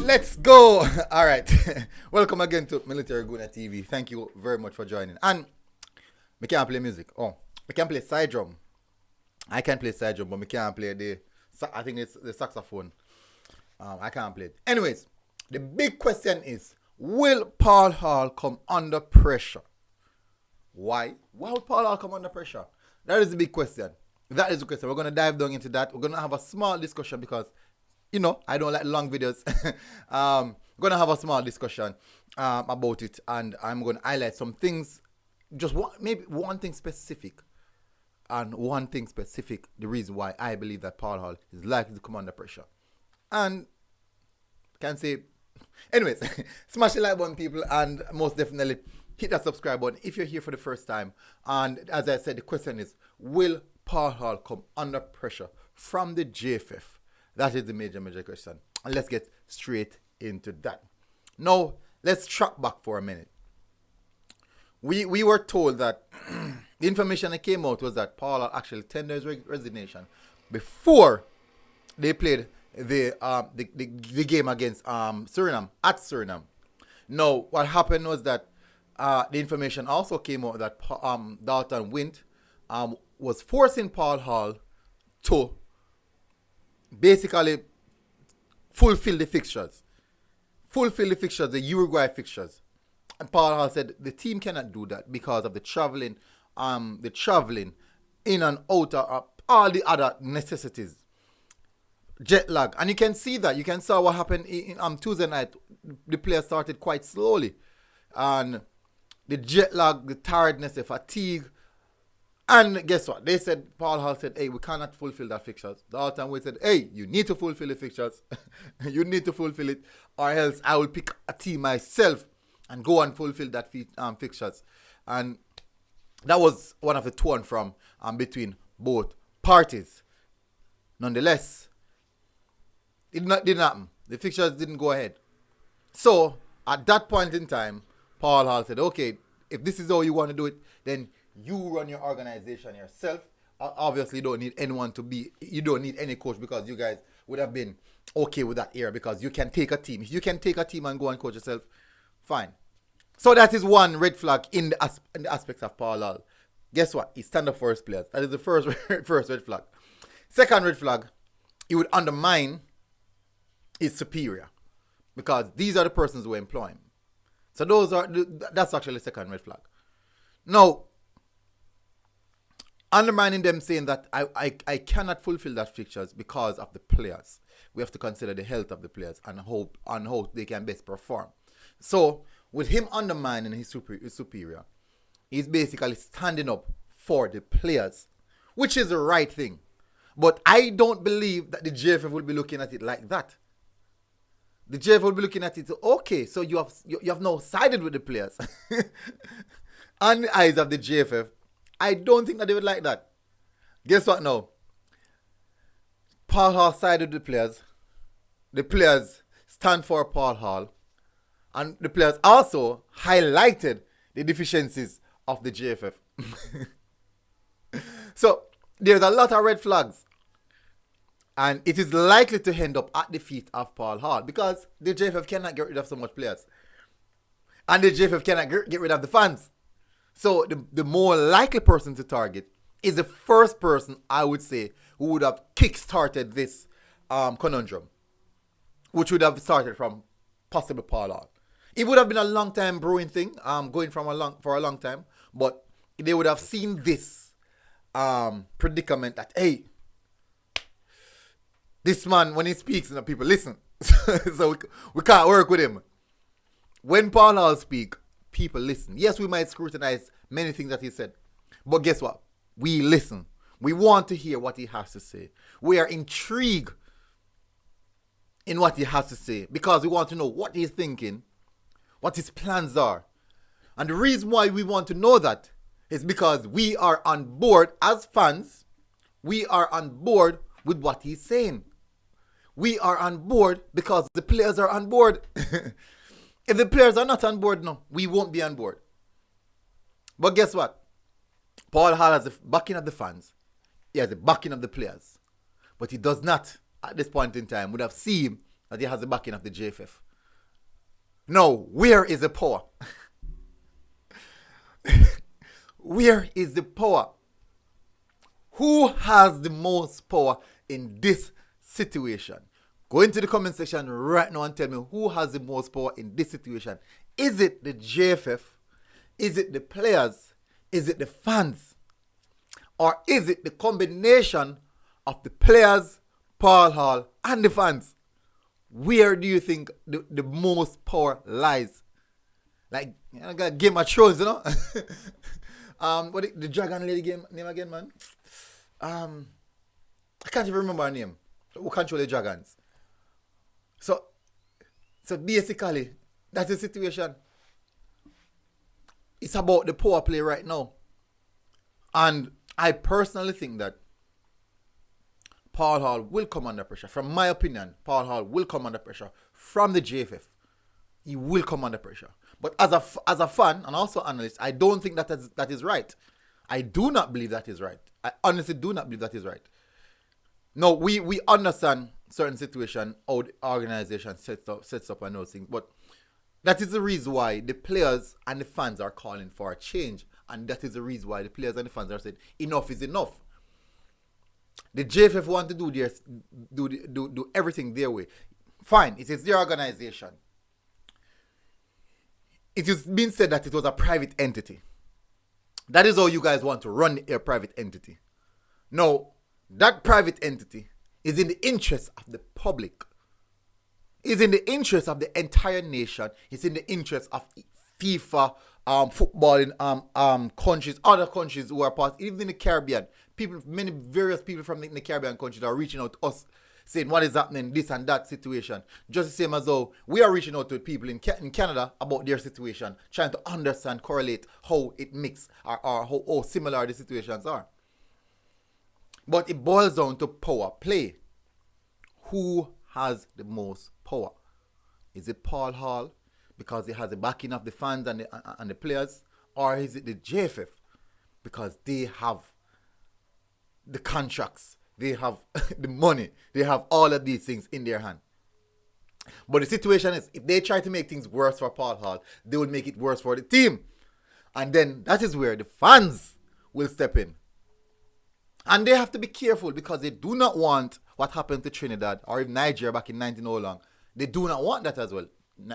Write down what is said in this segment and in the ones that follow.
Let's go. All right. Welcome again to Military Guna TV. Thank you very much for joining. And we can't play music. Oh, we can play side drum. I can play side drum, but we can't play I think it's the saxophone. I can't play it. Anyways, the big question is, will Paul Hall come under pressure? Why? Why would Paul Hall come under pressure? That is the big question. That is the question. We're going to dive down into that. We're going to have a small discussion because, I don't like long videos. We're going to have a small discussion about it. And I'm going to highlight some things. Maybe one thing specific. And one thing specific, the reason why I believe that Paul Hall is likely to come under pressure. And can say, anyways, smash the like button, people, and most definitely hit that subscribe button if you're here for the first time. And as I said, the question is, will Paul Hall come under pressure from the JFF? That is the major question. And let's get straight into that. Now, let's track back for a minute. We were told that the information that came out was that Paul Hall actually tendered his resignation before they played the game against Suriname, at Suriname. Now, what happened was that the information also came out that Dalton Wint was forcing Paul Hall to basically fulfill the fixtures. The Uruguay fixtures. And Paul Hall said the team cannot do that because of the traveling in and out of all the other necessities. Jet lag. And you can see that. You can see what happened in Tuesday night. The players started quite slowly. And the jet lag, the tiredness, the fatigue. And guess what? They said, Paul Hall said, hey, we cannot fulfill that fixtures. The whole time we said, hey, you need to fulfill the fixtures. You need to fulfill it, or else I will pick a team myself and go and fulfill that fixtures. And that was one of the to and from between both parties. Nonetheless, it didn't happen. The fixtures didn't go ahead. So, at that point in time, Paul Hall said, okay, if this is how you want to do it, then you run your organization yourself. Obviously, you don't need you don't need any coach, because you guys would have been okay with that era, because you can take a team. If you can take a team and go and coach yourself, fine. So that is one red flag in the aspects of Paul Hall. Guess what? He stand up for his players. That is the first red flag. Second red flag, he would undermine his superior, because these are the persons who employ him. So that's actually the second red flag. Now, undermining them, saying that I cannot fulfill that fixtures because of the players. We have to consider the health of the players and how they can best perform. So, with him undermining his superior, he's basically standing up for the players, which is the right thing. But I don't believe that the JFF will be looking at it like that. The JFF will be looking at it, okay, so you have now sided with the players. On the eyes of the JFF, I don't think that they would like that. Guess what now? Paul Hall sided with the players. The players stand for Paul Hall. And the players also highlighted the deficiencies of the JFF. So, there's a lot of red flags. And it is likely to end up at the feet of Paul Hall, because the JFF cannot get rid of so much players. And the JFF cannot get rid of the fans. So, the more likely person to target is the first person, I would say, who would have kick-started this conundrum, which would have started from possible Paul Hall. It would have been a long time brewing thing, going for a long time, but they would have seen this predicament that, hey, this man, when he speaks, people listen. So we can't work with him. When Paul Hall speaks, people listen. Yes, we might scrutinize many things that he said, but guess what? We listen. We want to hear what he has to say. We are intrigued in what he has to say, because we want to know what he's thinking, what his plans are. And the reason why we want to know that is because we are on board as fans. We are on board with what he's saying. We are on board because the players are on board. If the players are not on board, no, we won't be on board. But guess what? Paul Hall has the backing of the fans. He has the backing of the players. But he does not, at this point in time, would have seen that he has the backing of the JFF. No, where is the power? Where is the power? Who has the most power in this situation? Go into the comment section right now and tell me who has the most power in this situation. Is it the JFF? Is it the players? Is it the fans? Or is it the combination of the players, Paul Hall, and the fans? Where do you think the most power lies? Like, Game of Thrones, you know? What the Dragon Lady game name again, man? I can't even remember her name. Who control the dragons? So basically, that's the situation. It's about the power play right now. And I personally think that Paul Hall will come under pressure. From my opinion, Paul Hall will come under pressure from the JFF. He will come under pressure. But as a fan and also analyst, I don't think that is right. I do not believe that is right. I honestly do not believe that is right. No, we understand certain situation, how the organization sets up and those things, but that is the reason why the players and the fans are calling for a change, and that is the reason why the players and the fans are saying enough is enough. The JFF want to do everything their way. Fine, it is their organization. It has been said that it was a private entity. That is how you guys want to run a private entity. No, that private entity is in the interest of the public. It's in the interest of the entire nation. It's in the interest of FIFA, footballing countries, other countries who are part, even in the Caribbean. Many various people from the Caribbean countries are reaching out to us, saying what is happening, this and that situation. Just the same as though we are reaching out to people in Canada about their situation, trying to understand, correlate how it mixes or how similar the situations are. But it boils down to power play. Who has the most power? Is it Paul Hall because he has the backing of the fans and the players? Or is it the JFF because they have the contracts, they have the money, they have all of these things in their hand? But the situation is, if they try to make things worse for Paul Hall, they will make it worse for the team. And then that is where the fans will step in. And they have to be careful because they do not want what happened to Trinidad or even Nigeria back in 1901. They do not want that as well.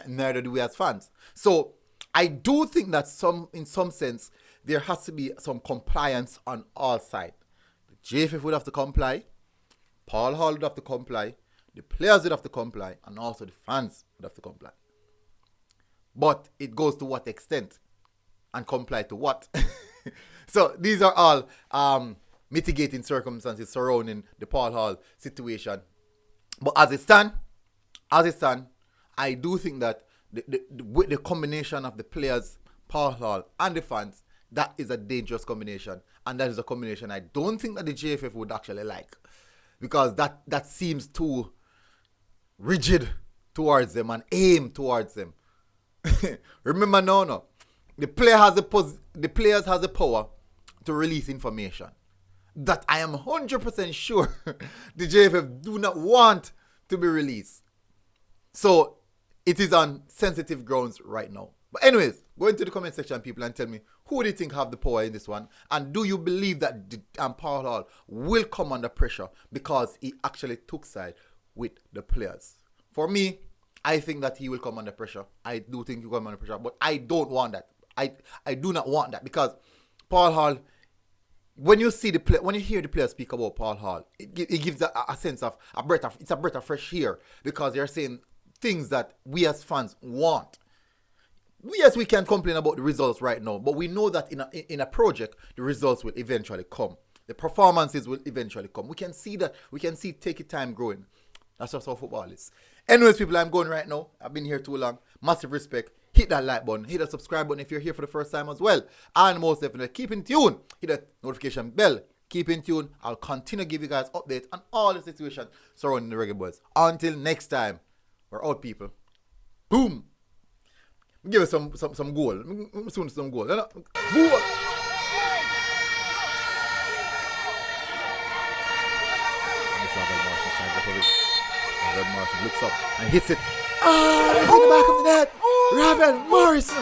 Neither do we as fans. So I do think that in some sense, there has to be some compliance on all sides. The JFF would have to comply. Paul Hall would have to comply. The players would have to comply. And also the fans would have to comply. But it goes to what extent? And comply to what? So these are all mitigating circumstances surrounding the Paul Hall situation. But as it stands, I do think that with the combination of the players, Paul Hall, and the fans, that is a dangerous combination. And that is a combination I don't think that the JFF would actually like. Because that seems too rigid towards them and aim towards them. Remember, no. The players has the power to release information that I am 100% sure the JFF do not want to be released. So it is on sensitive grounds right now. But anyways, go into the comment section, people, and tell me who do you think have the power in this one, and do you believe that Paul Hall will come under pressure because he actually took side with the players? For me, I think that he will come under pressure. I do think he will come under pressure, but I don't want that. I do not want that because Paul Hall, when you hear the players speak about Paul Hall, it gives a sense of a breath of fresh air, because they're saying things that we as fans want. Yes, we can complain about the results right now, but we know that in a project, the results will eventually come. The performances will eventually come. We can see that. We can see take your time growing. That's just how football is. Anyways, people, I'm going right now. I've been here too long. Massive respect. Hit that like button. Hit that subscribe button if you're here for the first time as well. And most definitely, keep in tune. Hit that notification bell. Keep in tune. I'll continue to give you guys updates on all the situations surrounding the Reggae Boyz. Until next time, we're out, people. Boom. Give us some goal. Soon some goal. Boom. Red Marshall Morrison looks up and hits it. Oh, it's in the back of the net. Ravel Morris.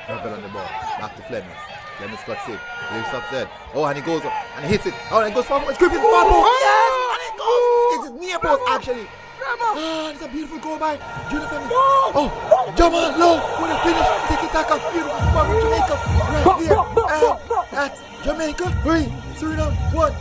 Ravel on the ball. Back to Flemings. Flemings got saved. Lifts up there. Oh, and he goes up and he hits it. Oh, and it goes forward. It's gripping the ball. Yes! And it goes. It's his near post actually. Oh, it's a beautiful goal by Junior Fleming. Oh, Jamal Lowe with a finish. Tiki taka. Beautiful spot from Jamaica. Right there. And that's Jamaica 3, Suriname 1.